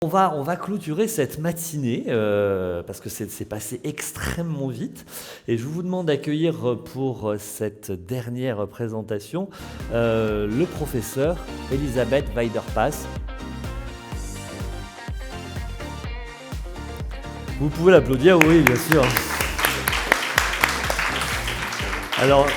On va clôturer cette matinée parce que c'est passé extrêmement vite et je vous demande d'accueillir pour cette dernière présentation le professeur Elisabeth Weiderpass. Vous pouvez l'applaudir, oui, bien sûr. Alors,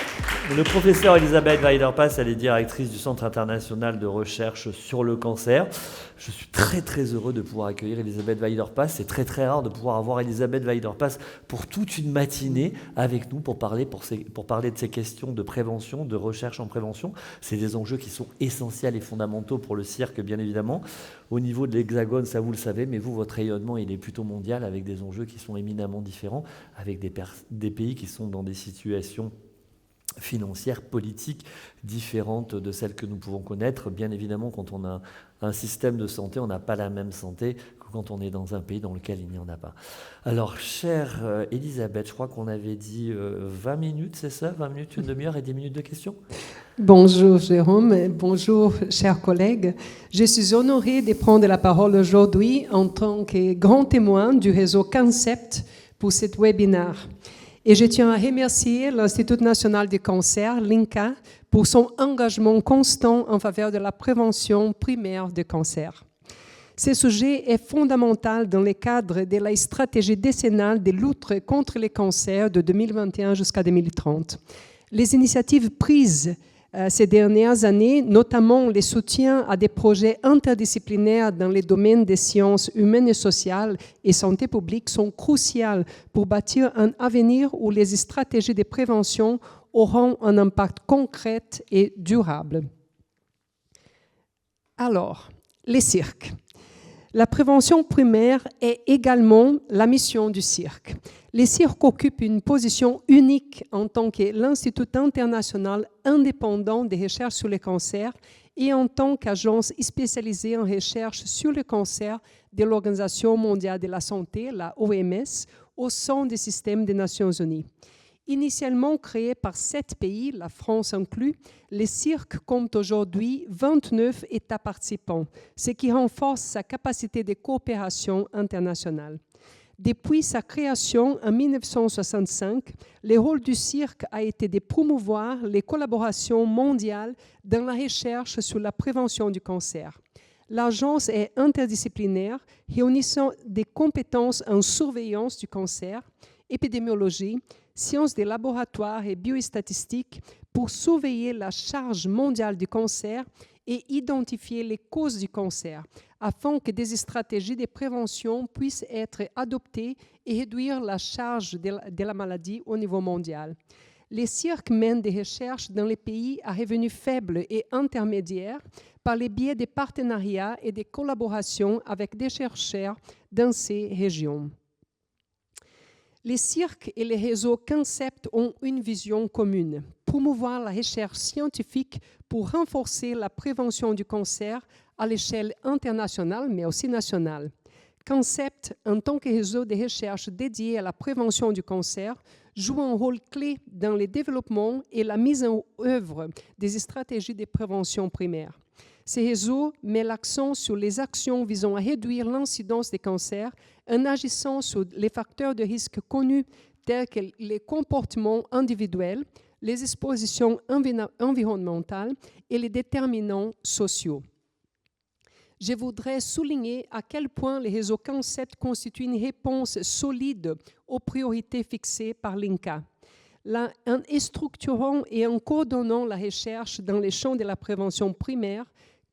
le professeur Elisabeth Weiderpass, elle est directrice du Centre international de recherche sur le cancer. Je suis très très heureux de pouvoir accueillir Elisabeth Weiderpass. C'est très très rare de pouvoir avoir Elisabeth Weiderpass pour toute une matinée avec nous pour parler de ces questions de prévention, de recherche en prévention. C'est des enjeux qui sont essentiels et fondamentaux pour le cirque, bien évidemment. Au niveau de l'Hexagone, ça vous le savez, mais vous, votre rayonnement, il est plutôt mondial avec des enjeux qui sont éminemment différents, avec des pays qui sont dans des situations financières, politiques différentes de celles que nous pouvons connaître. Bien évidemment, quand on a un système de santé, on n'a pas la même santé que quand on est dans un pays dans lequel il n'y en a pas. Alors, chère Elisabeth, je crois qu'on avait dit 20 minutes, c'est ça? 20 minutes, une demi-heure et 10 minutes de questions? Bonjour Jérôme, bonjour chers collègues. Je suis honorée de prendre la parole aujourd'hui en tant que grand témoin du réseau Concept pour cet webinaire. Et je tiens à remercier l'Institut national du cancer, l'INCa, pour son engagement constant en faveur de la prévention primaire du cancer. Ce sujet est fondamental dans le cadre de la stratégie décennale de lutte contre les cancers de 2021 jusqu'à 2030. Les initiatives prises ces dernières années, notamment le soutien à des projets interdisciplinaires dans les domaines des sciences humaines et sociales et santé publique, sont cruciales pour bâtir un avenir où les stratégies de prévention auront un impact concret et durable. Alors, les cirques. La prévention primaire est également la mission du cirque. Les cirques occupent une position unique en tant que l'Institut international indépendant de recherche sur le cancer et en tant qu'agence spécialisée en recherche sur le cancer de l'Organisation mondiale de la santé, la OMS, au sein du système des Nations unies. Initialement créé par 7 pays, la France inclus, le cirque compte aujourd'hui 29 États participants, ce qui renforce sa capacité de coopération internationale. Depuis sa création en 1965, le rôle du cirque a été de promouvoir les collaborations mondiales dans la recherche sur la prévention du cancer. L'agence est interdisciplinaire, réunissant des compétences en surveillance du cancer, épidémiologie, sciences des laboratoires et biostatistiques pour surveiller la charge mondiale du cancer et identifier les causes du cancer, afin que des stratégies de prévention puissent être adoptées et réduire la charge de la maladie au niveau mondial. Les cirques mènent des recherches dans les pays à revenus faibles et intermédiaires par le biais des partenariats et des collaborations avec des chercheurs dans ces régions. Les cirques et les réseaux Concept ont une vision commune, promouvoir la recherche scientifique pour renforcer la prévention du cancer à l'échelle internationale, mais aussi nationale. Concept, en tant que réseau de recherche dédié à la prévention du cancer, joue un rôle clé dans le développement et la mise en œuvre des stratégies de prévention primaire. Ce réseau met l'accent sur les actions visant à réduire l'incidence des cancers en agissant sur les facteurs de risque connus tels que les comportements individuels, les expositions environnementales et les déterminants sociaux. Je voudrais souligner à quel point le réseau Concept constitue une réponse solide aux priorités fixées par l'INCa. En structurant et en coordonnant la recherche dans les champs de la prévention primaire,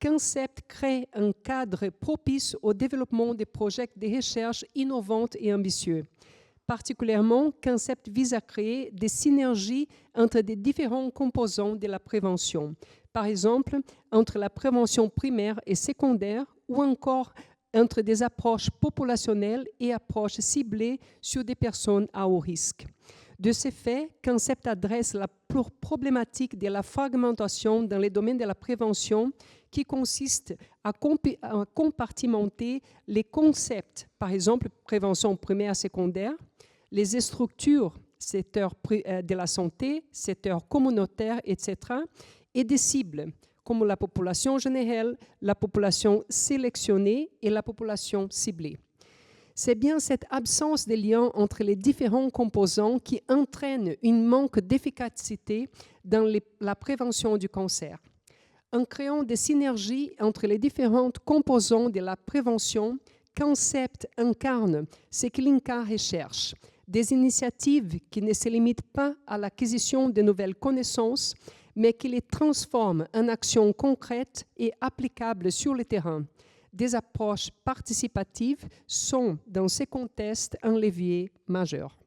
Concept crée un cadre propice au développement des projets de recherche innovantes et ambitieux. Particulièrement, Concept vise à créer des synergies entre des différents composants de la prévention. Par exemple, entre la prévention primaire et secondaire ou encore entre des approches populationnelles et approches ciblées sur des personnes à haut risque. De ce fait, Concept adresse la problématique de la fragmentation dans les domaines de la prévention qui consiste à compartimenter les concepts, par exemple prévention primaire, secondaire, les structures, secteur de la santé, secteur communautaire, etc., et des cibles, comme la population générale, la population sélectionnée et la population ciblée. C'est bien cette absence de lien entre les différents composants qui entraîne un manque d'efficacité dans la prévention du cancer. En créant des synergies entre les différents composants de la prévention, Concept incarne ce que l'INCa recherche, des initiatives qui ne se limitent pas à l'acquisition de nouvelles connaissances, mais qui les transforment en actions concrètes et applicables sur le terrain. Des approches participatives sont, dans ces contextes, un levier majeur.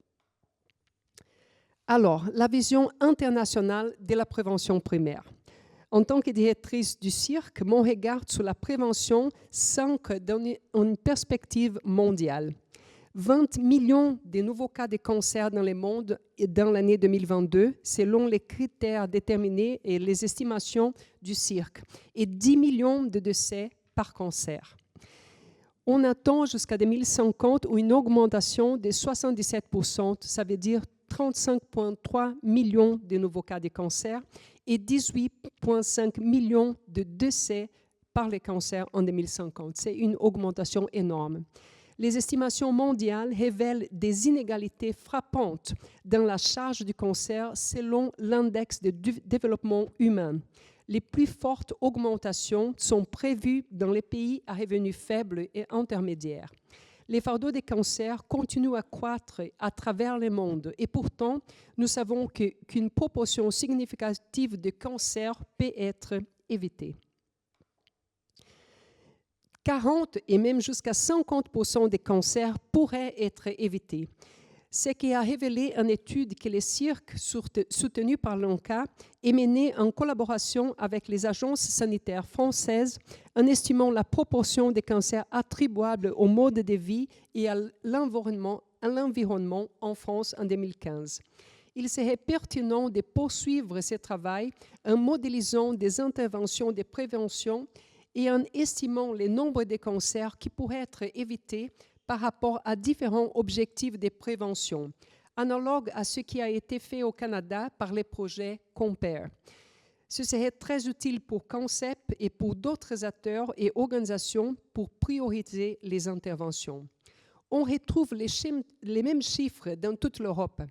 Alors, la vision internationale de la prévention primaire. En tant que directrice du CIRC, mon regard sur la prévention s'ancre dans une perspective mondiale. 20 millions de nouveaux cas de cancer dans le monde dans l'année 2022, selon les critères déterminés et les estimations du CIRC, et 10 millions de décès par cancer. On attend jusqu'à 2050 une augmentation de 77%, ça veut dire 35,3 millions de nouveaux cas de cancer et 18,5 millions de décès par les cancers en 2050. C'est une augmentation énorme. Les estimations mondiales révèlent des inégalités frappantes dans la charge du cancer selon l'index de développement humain. Les plus fortes augmentations sont prévues dans les pays à revenus faibles et intermédiaires. Les fardeaux des cancers continuent à croître à travers le monde et pourtant, nous savons qu'une proportion significative de cancers peut être évitée. 40 et même jusqu'à 50% des cancers pourraient être évités. Ce qui a révélé une étude que le CIRC, soutenu par l'INCa, est menée en collaboration avec les agences sanitaires françaises en estimant la proportion des cancers attribuables au mode de vie et à l'environnement en France en 2015. Il serait pertinent de poursuivre ce travail en modélisant des interventions de prévention et en estimant le nombre de cancers qui pourraient être évités par rapport à différents objectifs de prévention, analogue à ce qui a été fait au Canada par les projets COMPARE. Ce serait très utile pour Concept et pour d'autres acteurs et organisations pour prioriser les interventions. On retrouve les mêmes chiffres dans toute l'Europe.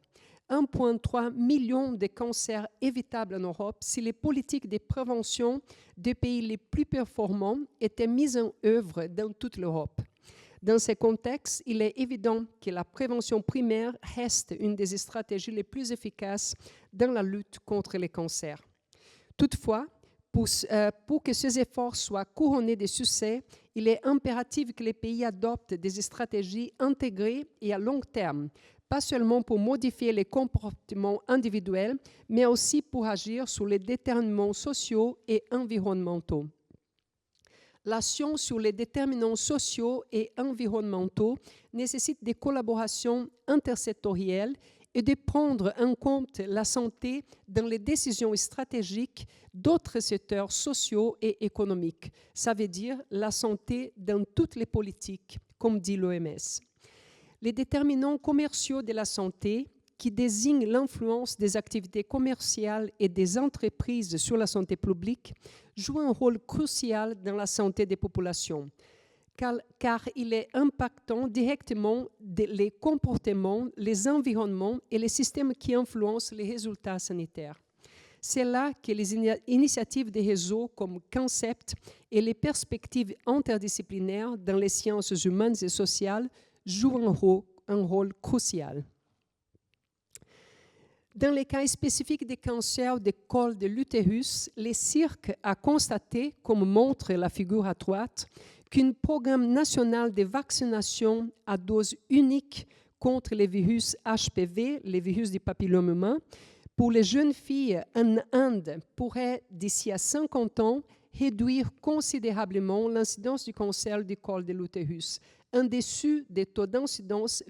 1,3 million de cancers évitables en Europe si les politiques de prévention des pays les plus performants étaient mises en œuvre dans toute l'Europe. Dans ce contexte, il est évident que la prévention primaire reste une des stratégies les plus efficaces dans la lutte contre les cancers. Toutefois, pour que ces efforts soient couronnés de succès, il est impératif que les pays adoptent des stratégies intégrées et à long terme, pas seulement pour modifier les comportements individuels, mais aussi pour agir sur les déterminants sociaux et environnementaux. L'action sur les déterminants sociaux et environnementaux nécessite des collaborations intersectorielles et de prendre en compte la santé dans les décisions stratégiques d'autres secteurs sociaux et économiques. Ça veut dire la santé dans toutes les politiques, comme dit l'OMS. Les déterminants commerciaux de la santé, qui désignent l'influence des activités commerciales et des entreprises sur la santé publique, jouent un rôle crucial dans la santé des populations, car il est impactant directement les comportements, les environnements et les systèmes qui influencent les résultats sanitaires. C'est là que les initiatives des réseaux comme Concept et les perspectives interdisciplinaires dans les sciences humaines et sociales jouent un rôle crucial. Dans les cas spécifiques des cancers du col de l'utérus, le CIRC a constaté, comme montre la figure à droite, qu'un programme national de vaccination à dose unique contre les virus HPV, les virus du papillome humain, pour les jeunes filles en Inde pourrait, d'ici à 50 ans, réduire considérablement l'incidence du cancer du col de l'utérus, en-dessous des taux d'incidence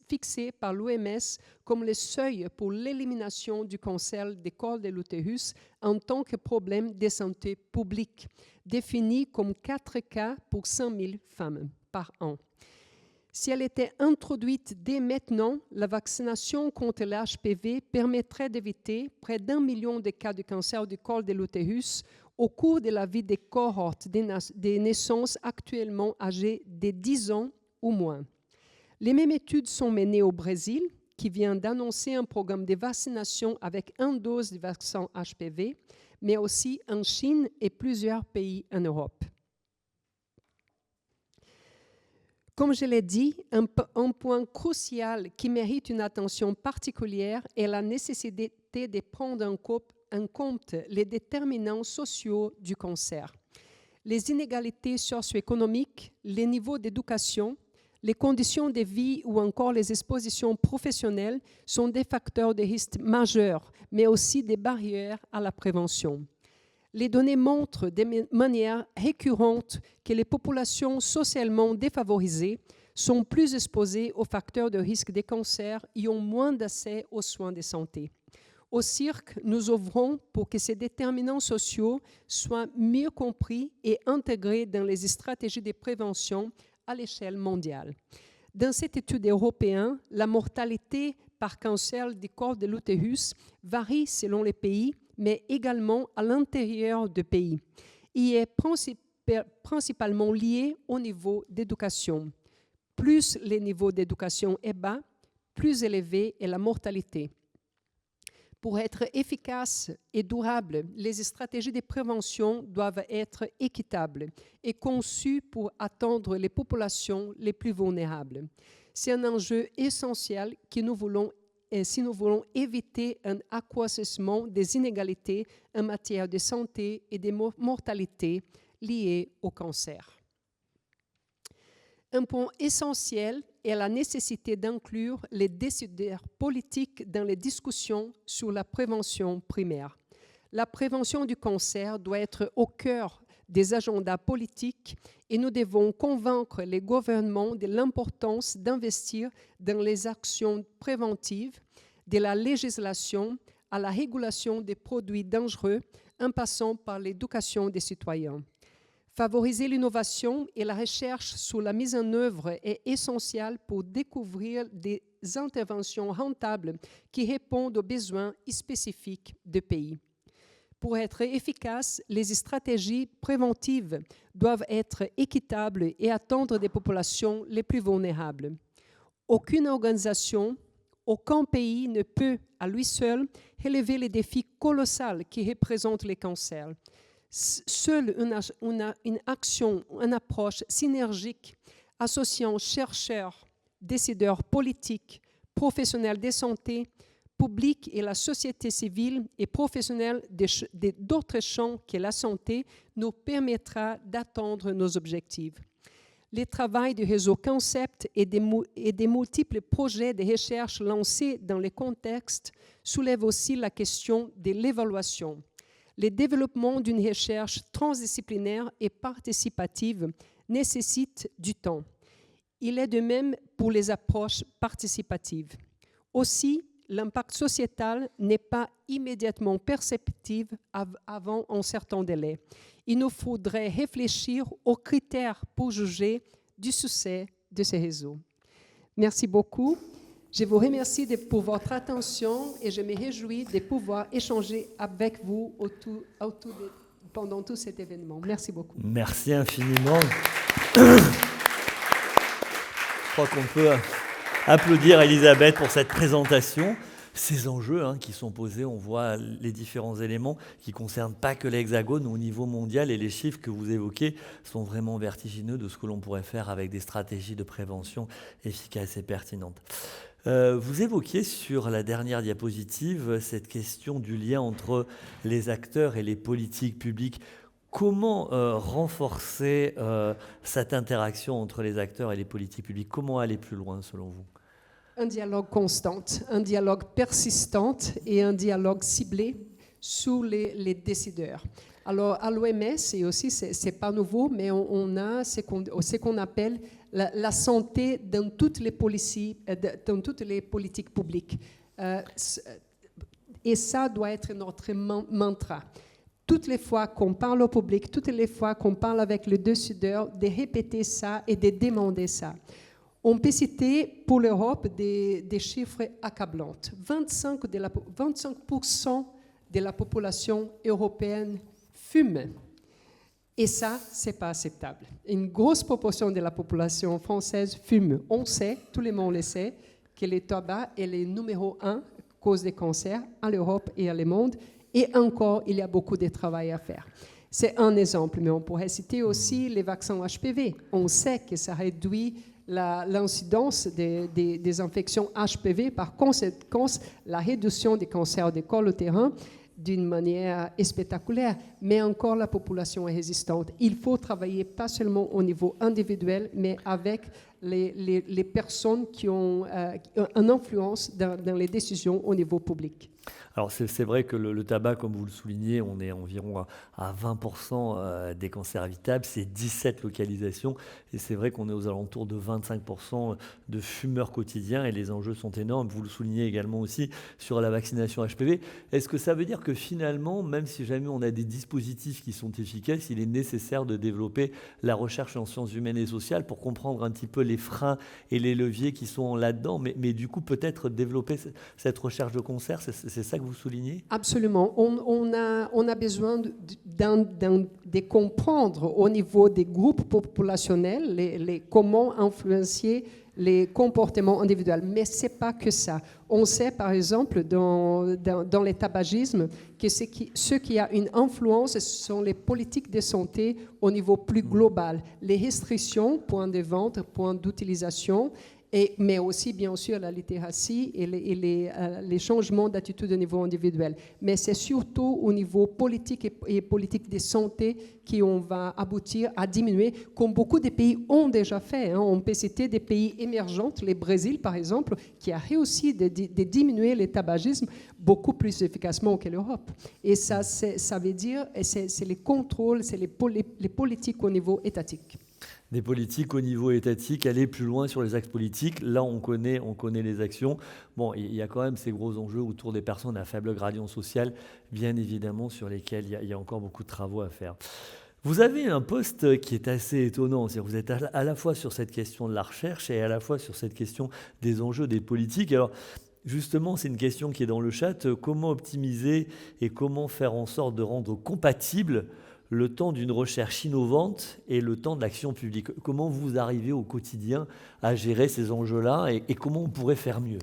fixés par l'OMS comme le seuil pour l'élimination du cancer du col de l'utérus en tant que problème de santé publique, défini comme 4 cas pour 100 000 femmes par an. Si elle était introduite dès maintenant, la vaccination contre le HPV permettrait d'éviter près d'1 million de cas de cancer du col de l'utérus au cours de la vie des cohortes des naissances actuellement âgées de 10 ans ou moins. Les mêmes études sont menées au Brésil, qui vient d'annoncer un programme de vaccination avec 1 dose de vaccin HPV, mais aussi en Chine et plusieurs pays en Europe. Comme je l'ai dit, un point crucial qui mérite une attention particulière est la nécessité de prendre en compte les déterminants sociaux du cancer. Les inégalités socio-économiques, les niveaux d'éducation, les conditions de vie ou encore les expositions professionnelles sont des facteurs de risque majeurs, mais aussi des barrières à la prévention. Les données montrent de manière récurrente que les populations socialement défavorisées sont plus exposées aux facteurs de risque des cancers et ont moins d'accès aux soins de santé. Au cirque, nous œuvrons pour que ces déterminants sociaux soient mieux compris et intégrés dans les stratégies de prévention à l'échelle mondiale. Dans cette étude européenne, la mortalité par cancer du col de l'utérus varie selon les pays, mais également à l'intérieur du pays. Il est principalement lié au niveau d'éducation. Plus le niveau d'éducation est bas, plus élevée est la mortalité. Pour être efficaces et durables, les stratégies de prévention doivent être équitables et conçues pour atteindre les populations les plus vulnérables. C'est un enjeu essentiel si nous voulons éviter un accroissement des inégalités en matière de santé et de mortalité liées au cancer. Un point essentiel est la nécessité d'inclure les décideurs politiques dans les discussions sur la prévention primaire. La prévention du cancer doit être au cœur des agendas politiques et nous devons convaincre les gouvernements de l'importance d'investir dans les actions préventives, de la législation à la régulation des produits dangereux en passant par l'éducation des citoyens. Favoriser l'innovation et la recherche sur la mise en œuvre est essentiel pour découvrir des interventions rentables qui répondent aux besoins spécifiques du pays. Pour être efficaces, les stratégies préventives doivent être équitables et atteindre des populations les plus vulnérables. Aucune organisation, aucun pays ne peut, à lui seul, relever les défis colossaux qui représentent les cancers. Seule une action, une approche synergique associant chercheurs, décideurs politiques, professionnels de santé, publics et la société civile et professionnels d'autres champs que la santé nous permettra d'atteindre nos objectifs. Le travail du réseau Concept et des multiples projets de recherche lancés dans le contexte soulèvent aussi la question de l'évaluation. Le développement d'une recherche transdisciplinaire et participative nécessite du temps. Il est de même pour les approches participatives. Aussi, l'impact sociétal n'est pas immédiatement perceptible avant un certain délai. Il nous faudrait réfléchir aux critères pour juger du succès de ces réseaux. Merci beaucoup. Je vous remercie pour votre attention et je me réjouis de pouvoir échanger avec vous pendant tout cet événement. Merci beaucoup. Merci infiniment. Je crois qu'on peut applaudir Elisabeth pour cette présentation. Ces enjeux qui sont posés, on voit les différents éléments qui ne concernent pas que l'Hexagone au niveau mondial et les chiffres que vous évoquez sont vraiment vertigineux de ce que l'on pourrait faire avec des stratégies de prévention efficaces et pertinentes. Vous évoquiez sur la dernière diapositive cette question du lien entre les acteurs et les politiques publiques. Comment renforcer cette interaction entre les acteurs et les politiques publiques? Comment aller plus loin selon vous? Un dialogue constant, un dialogue persistant et un dialogue ciblé sur les décideurs. Alors, à l'OMS, et aussi, c'est pas nouveau, mais on a ce qu'on appelle la santé dans toutes les politiques publiques. Et ça doit être notre mantra. Toutes les fois qu'on parle au public, toutes les fois qu'on parle avec les décideurs, de répéter ça et de demander ça. On peut citer pour l'Europe des chiffres accablants. 25% de la population européenne fume. Et ça, ce n'est pas acceptable. Une grosse proportion de la population française fume. On sait, tout le monde le sait, que le tabac est le numéro 1 cause des cancers en Europe et dans le monde. Et encore, il y a beaucoup de travail à faire. C'est un exemple, mais on pourrait citer aussi les vaccins HPV. On sait que ça réduit l'incidence des infections HPV, par conséquence, la réduction des cancers du col utérin d'une manière spectaculaire, mais encore la population est résistante. Il faut travailler pas seulement au niveau individuel, mais avec les personnes qui ont une influence dans les décisions au niveau public. Alors c'est vrai que le tabac, comme vous le soulignez, on est environ à 20% des cancers évitables, c'est 17 localisations, et c'est vrai qu'on est aux alentours de 25% de fumeurs quotidiens, et les enjeux sont énormes. Vous le soulignez également aussi sur la vaccination HPV. Est-ce que ça veut dire que finalement, même si jamais on a des dispositifs qui sont efficaces, il est nécessaire de développer la recherche en sciences humaines et sociales pour comprendre un petit peu les freins et les leviers qui sont là-dedans, mais du coup peut-être développer cette recherche de concert, c'est ça que vous soulignez? Absolument. On a besoin de comprendre au niveau des groupes populationnels comment influencer les comportements individuels. Mais ce n'est pas que ça. On sait, par exemple, dans le tabagisme, que ce qui a une influence, ce sont les politiques de santé au niveau plus global. Les restrictions, points de vente, points d'utilisation, mais aussi, bien sûr, la littératie et les changements d'attitude au niveau individuel. Mais c'est surtout au niveau politique et politique de santé qu'on va aboutir à diminuer, comme beaucoup de pays ont déjà fait. On peut citer des pays émergents, le Brésil, par exemple, qui a réussi de diminuer le tabagisme beaucoup plus efficacement que l'Europe. Et ça veut dire, c'est les contrôles, c'est les politiques au niveau étatique. Des politiques au niveau étatique, aller plus loin sur les axes politiques. Là, on connaît les actions. Bon, il y a quand même ces gros enjeux autour des personnes à faible gradient social, bien évidemment, sur lesquels il y a encore beaucoup de travaux à faire. Vous avez un poste qui est assez étonnant. C'est-à-dire vous êtes à la fois sur cette question de la recherche et à la fois sur cette question des enjeux des politiques. Alors, justement, c'est une question qui est dans le chat. Comment optimiser et comment faire en sorte de rendre compatible le temps d'une recherche innovante et le temps de l'action publique? Comment vous arrivez au quotidien à gérer ces enjeux-là et comment on pourrait faire mieux?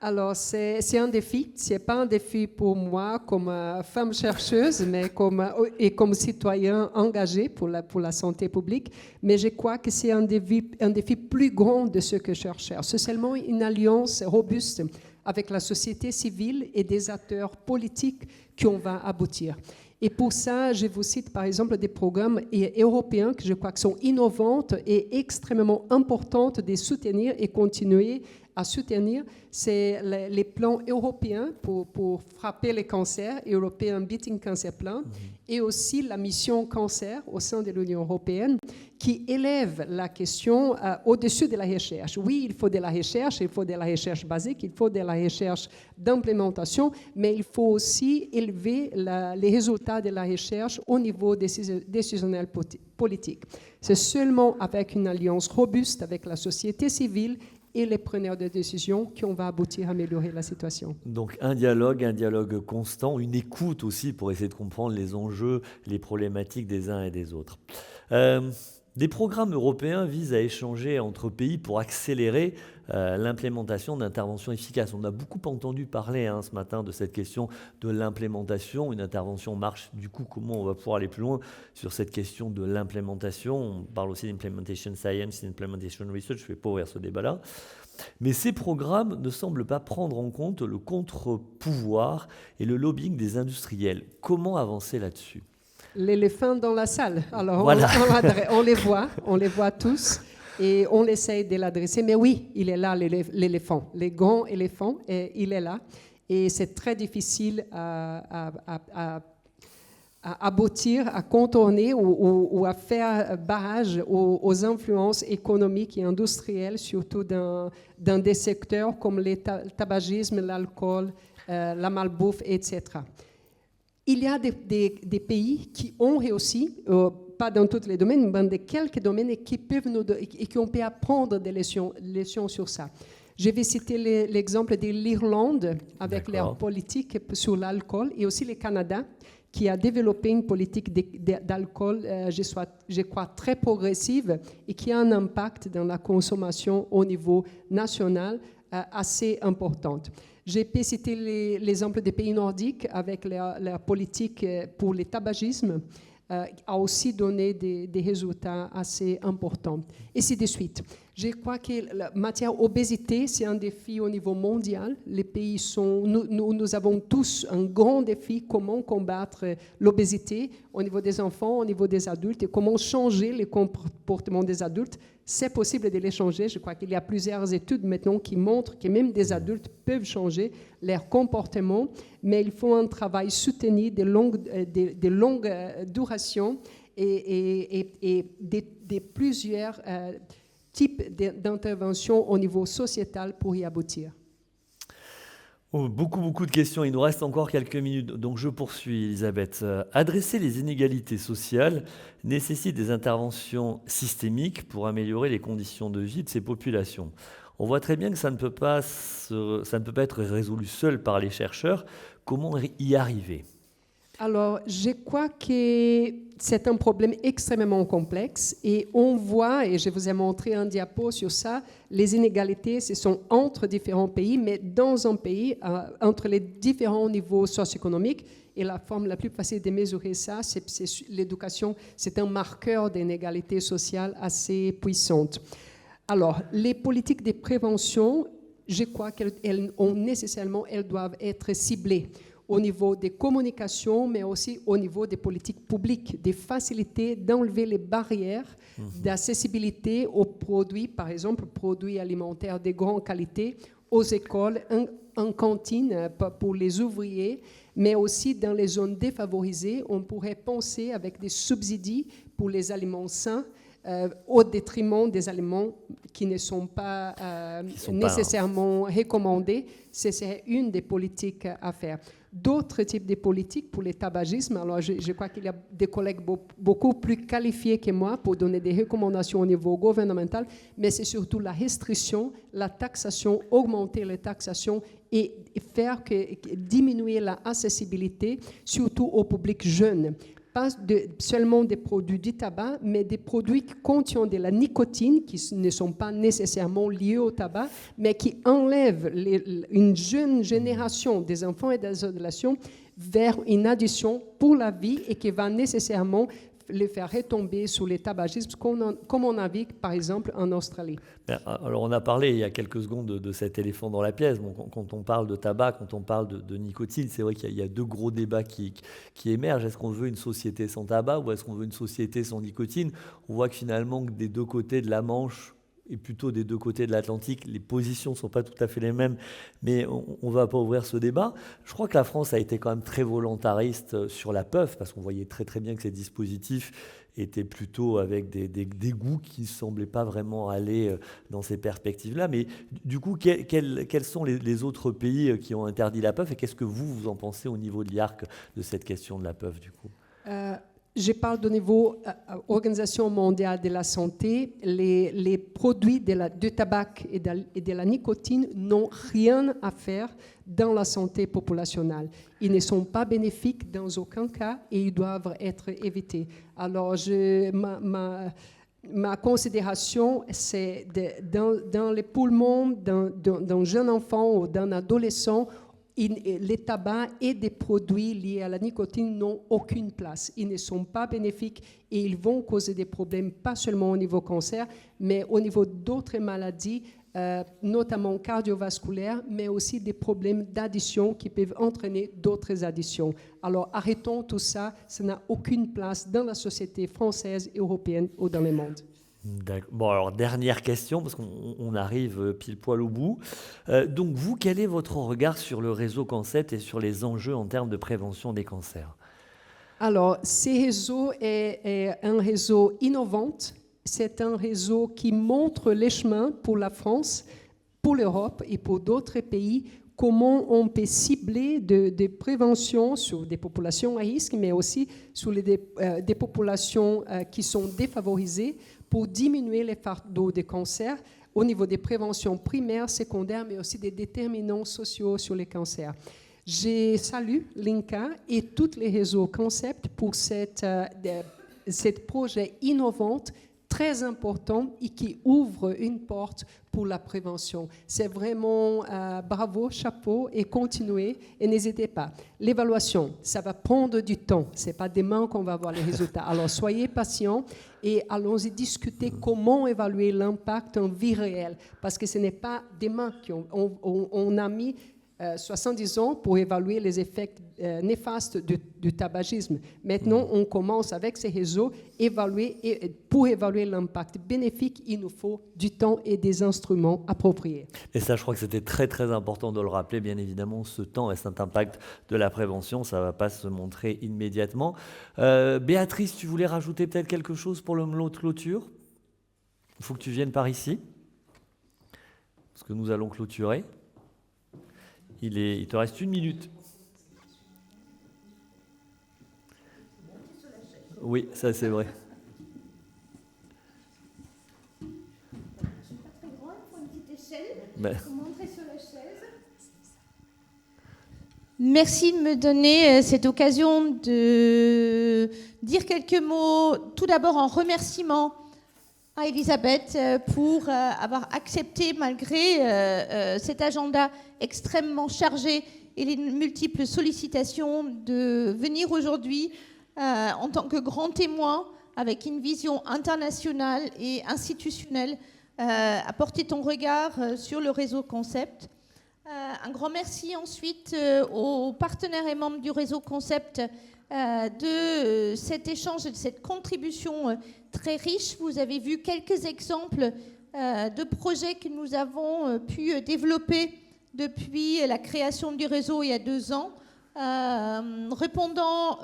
Alors, c'est un défi. Ce n'est pas un défi pour moi comme femme chercheuse, mais comme citoyen engagé pour la santé publique. Mais je crois que c'est un défi plus grand de ce que je cherche. C'est seulement une alliance robuste avec la société civile et des acteurs politiques qu'on va aboutir. Et pour ça, je vous cite par exemple des programmes européens que je crois que sont innovants et extrêmement importants de soutenir et continuer à soutenir. C'est les plans européens pour frapper les cancers, European Beating Cancer Plan, et aussi la mission cancer au sein de l'Union européenne qui élève la question au-dessus de la recherche. Oui, il faut de la recherche basique, il faut de la recherche d'implémentation, mais il faut aussi élever les résultats de la recherche au niveau décisionnel politique. C'est seulement avec une alliance robuste avec la société civile et les preneurs de décision qu'on va aboutir à améliorer la situation. Donc un dialogue constant, une écoute aussi pour essayer de comprendre les enjeux, les problématiques des uns et des autres. Des programmes européens visent à échanger entre pays pour accélérer l'implémentation d'interventions efficaces. On a beaucoup entendu parler ce matin de cette question de l'implémentation. Une intervention marche, du coup, comment on va pouvoir aller plus loin sur cette question de l'implémentation? On parle aussi d'implementation science, implementation research, je ne vais pas ouvrir ce débat-là. Mais ces programmes ne semblent pas prendre en compte le contre-pouvoir et le lobbying des industriels. Comment avancer là-dessus? L'éléphant dans la salle. Alors, voilà. on les voit tous et on essaye de l'adresser. Mais oui, il est là, l'éléphant, les grands éléphants, et il est là. Et c'est très difficile à aboutir, à contourner ou à faire barrage aux influences économiques et industrielles, surtout dans des secteurs comme le tabagisme, l'alcool, la malbouffe, etc. Il y a des pays qui ont réussi, pas dans tous les domaines, mais dans quelques domaines et qu'on peut apprendre des leçons sur ça. Je vais citer l'exemple de l'Irlande avec leur politique sur l'alcool et aussi le Canada qui a développé une politique d'alcool, je crois, très progressive et qui a un impact dans la consommation au niveau national assez importante. J'ai pu citer l'exemple des pays nordiques avec la politique pour le tabagisme, a aussi donné des résultats assez importants. Et ainsi de suite. Je crois que la matière obésité, c'est un défi au niveau mondial. Les pays nous avons tous un grand défi, comment combattre l'obésité au niveau des enfants, au niveau des adultes, et comment changer les comportements des adultes. C'est possible de les changer. Je crois qu'il y a plusieurs études maintenant qui montrent que même des adultes peuvent changer leur comportement, mais il faut un travail soutenu de longue duration et de plusieurs types d'interventions au niveau sociétal pour y aboutir. Oh, beaucoup de questions. Il nous reste encore quelques minutes, donc je poursuis, Elisabeth. Adresser les inégalités sociales nécessite des interventions systémiques pour améliorer les conditions de vie de ces populations. On voit très bien que ça ne peut pas être résolu seul par les chercheurs. Comment y arriver ? Alors, je crois que c'est un problème extrêmement complexe et on voit, et je vous ai montré un diapo sur ça, les inégalités, ce sont entre différents pays, mais dans un pays, entre les différents niveaux socio-économiques. Et la forme la plus facile de mesurer ça, c'est l'éducation. C'est un marqueur d'inégalité sociale assez puissante. Alors, les politiques de prévention, je crois qu'elles doivent être ciblées au niveau des communications, mais aussi au niveau des politiques publiques, des facilités d'enlever les barrières d'accessibilité aux produits, par exemple, produits alimentaires de grande qualité, aux écoles, en cantine pour les ouvriers, mais aussi dans les zones défavorisées. On pourrait penser avec des subsides pour les aliments sains, au détriment des aliments qui ne sont pas nécessairement recommandés. C'est une des politiques à faire. D'autres types de politiques pour le tabagisme, alors je crois qu'il y a des collègues beaucoup plus qualifiés que moi pour donner des recommandations au niveau gouvernemental, mais c'est surtout la restriction, la taxation, augmenter les taxations et faire diminuer l'accessibilité, surtout au public jeune. Pas seulement des produits du tabac, mais des produits qui contiennent de la nicotine, qui ne sont pas nécessairement liés au tabac, mais qui enlèvent une jeune génération des enfants et des adolescents vers une addiction pour la vie et qui va nécessairement les faire retomber sous les tabagismes, comme on a vu, par exemple, en Australie. Alors, on a parlé il y a quelques secondes de cet éléphant dans la pièce. Bon, quand on parle de tabac, quand on parle de nicotine, c'est vrai qu'il y a deux gros débats qui émergent. Est-ce qu'on veut une société sans tabac ou est-ce qu'on veut une société sans nicotine ? On voit que finalement, des deux côtés de la Manche, et plutôt des deux côtés de l'Atlantique, les positions ne sont pas tout à fait les mêmes, mais on ne va pas ouvrir ce débat. Je crois que la France a été quand même très volontariste sur la puff, parce qu'on voyait très bien que ces dispositifs étaient plutôt avec des goûts qui ne semblaient pas vraiment aller dans ces perspectives-là. Mais du coup, quels sont les autres pays qui ont interdit la puff et qu'est-ce que vous en pensez au niveau de l'IARC de cette question de la puff du coup ? Je parle au niveau Organisation mondiale de la santé. Les produits du tabac et de la nicotine n'ont rien à faire dans la santé populationnelle. Ils ne sont pas bénéfiques dans aucun cas et ils doivent être évités. Alors, ma considération, c'est dans les poumons d'un jeune enfant ou d'un adolescent, les tabacs et des produits liés à la nicotine n'ont aucune place. Ils ne sont pas bénéfiques et ils vont causer des problèmes, pas seulement au niveau cancer, mais au niveau d'autres maladies, notamment cardiovasculaires, mais aussi des problèmes d'addiction qui peuvent entraîner d'autres addictions. Alors arrêtons tout ça, ça n'a aucune place dans la société française, européenne ou dans le monde. Bon, alors, dernière question, parce qu'on arrive pile poil au bout. Donc, vous, quel est votre regard sur le réseau Cancer et sur les enjeux en termes de prévention des cancers ? Alors, ce réseau est un réseau innovant. C'est un réseau qui montre les chemins pour la France, pour l'Europe et pour d'autres pays, comment on peut cibler des préventions sur des populations à risque, mais aussi sur des populations qui sont défavorisées pour diminuer les fardeaux des cancers au niveau des préventions primaires, secondaires, mais aussi des déterminants sociaux sur les cancers. Je salue l'INCA et tous les réseaux concept pour cette projet innovant très important et qui ouvre une porte pour la prévention. C'est vraiment bravo, chapeau et continuez et n'hésitez pas. L'évaluation, ça va prendre du temps. Ce n'est pas demain qu'on va voir les résultats. Alors soyez patients et allons-y discuter comment évaluer l'impact en vie réelle parce que ce n'est pas demain qu'on a mis 70 ans pour évaluer les effets néfastes du tabagisme. Maintenant, on commence avec ces réseaux évaluer et pour évaluer l'impact bénéfique, il nous faut du temps et des instruments appropriés. Et ça, je crois que c'était très très important de le rappeler. Bien évidemment, ce temps et cet impact de la prévention, ça ne va pas se montrer immédiatement. Béatrice, tu voulais rajouter peut-être quelque chose pour le mot de clôture? Il faut que tu viennes par ici, parce que nous allons clôturer. Il te reste 1 minute. Oui, ça c'est vrai. Je suis pas très grande, il faut une petite échelle pour montrer sur la chaise. Merci de me donner cette occasion de dire quelques mots, tout d'abord en remerciement à Elisabeth pour avoir accepté, malgré cet agenda extrêmement chargé et les multiples sollicitations, de venir aujourd'hui en tant que grand témoin avec une vision internationale et institutionnelle, apporter ton regard sur le réseau Concept. Un grand merci ensuite aux partenaires et membres du réseau Concept de cet échange et de cette contribution très riche. Vous avez vu quelques exemples de projets que nous avons pu développer depuis la création du réseau il y a 2 ans, répondant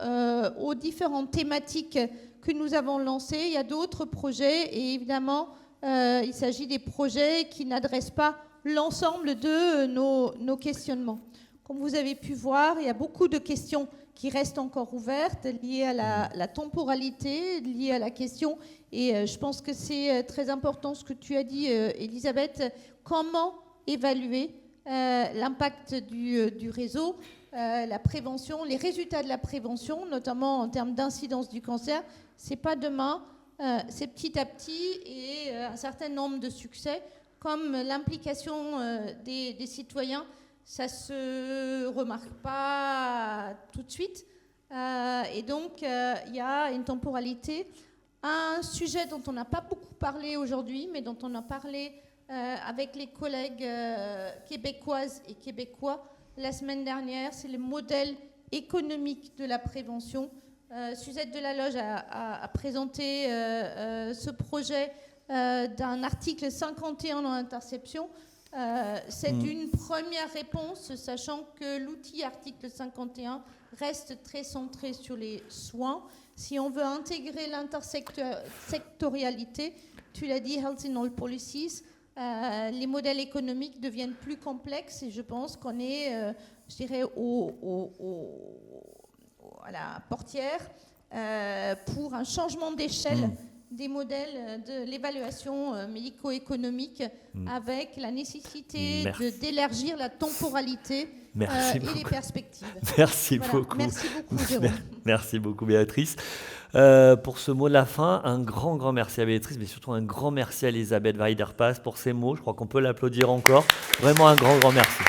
aux différentes thématiques que nous avons lancées. Il y a d'autres projets et évidemment, il s'agit des projets qui n'adressent pas l'ensemble de nos questionnements. Comme vous avez pu voir, il y a beaucoup de questions qui restent encore ouvertes, liées à la temporalité, liées à la question. Et je pense que c'est très important ce que tu as dit, Elisabeth. Comment évaluer l'impact du réseau, la prévention, les résultats de la prévention, notamment en termes d'incidence du cancer? C'est pas demain, c'est petit à petit et un certain nombre de succès, comme l'implication des citoyens. Ça ne se remarque pas tout de suite. Et donc, il y a une temporalité. Un sujet dont on n'a pas beaucoup parlé aujourd'hui, mais dont on a parlé avec les collègues québécoises et québécois la semaine dernière, c'est le modèle économique de la prévention. Suzette Delaloge a présenté ce projet d'un article 51 dans l'interception. C'est une première réponse, sachant que l'outil article 51 reste très centré sur les soins. Si on veut intégrer l'intersectorialité, tu l'as dit, Health in All Policies, les modèles économiques deviennent plus complexes et je pense qu'on est, je dirais, à la portière pour un changement d'échelle des modèles de l'évaluation médico-économique avec la nécessité d'élargir la temporalité et les perspectives. Merci beaucoup. Merci beaucoup, Jérôme. Merci beaucoup, Béatrice. Pour ce mot de la fin, un grand merci à Béatrice, mais surtout un grand merci à Elisabeth Weider-Paes pour ces mots. Je crois qu'on peut l'applaudir encore. Vraiment un grand merci.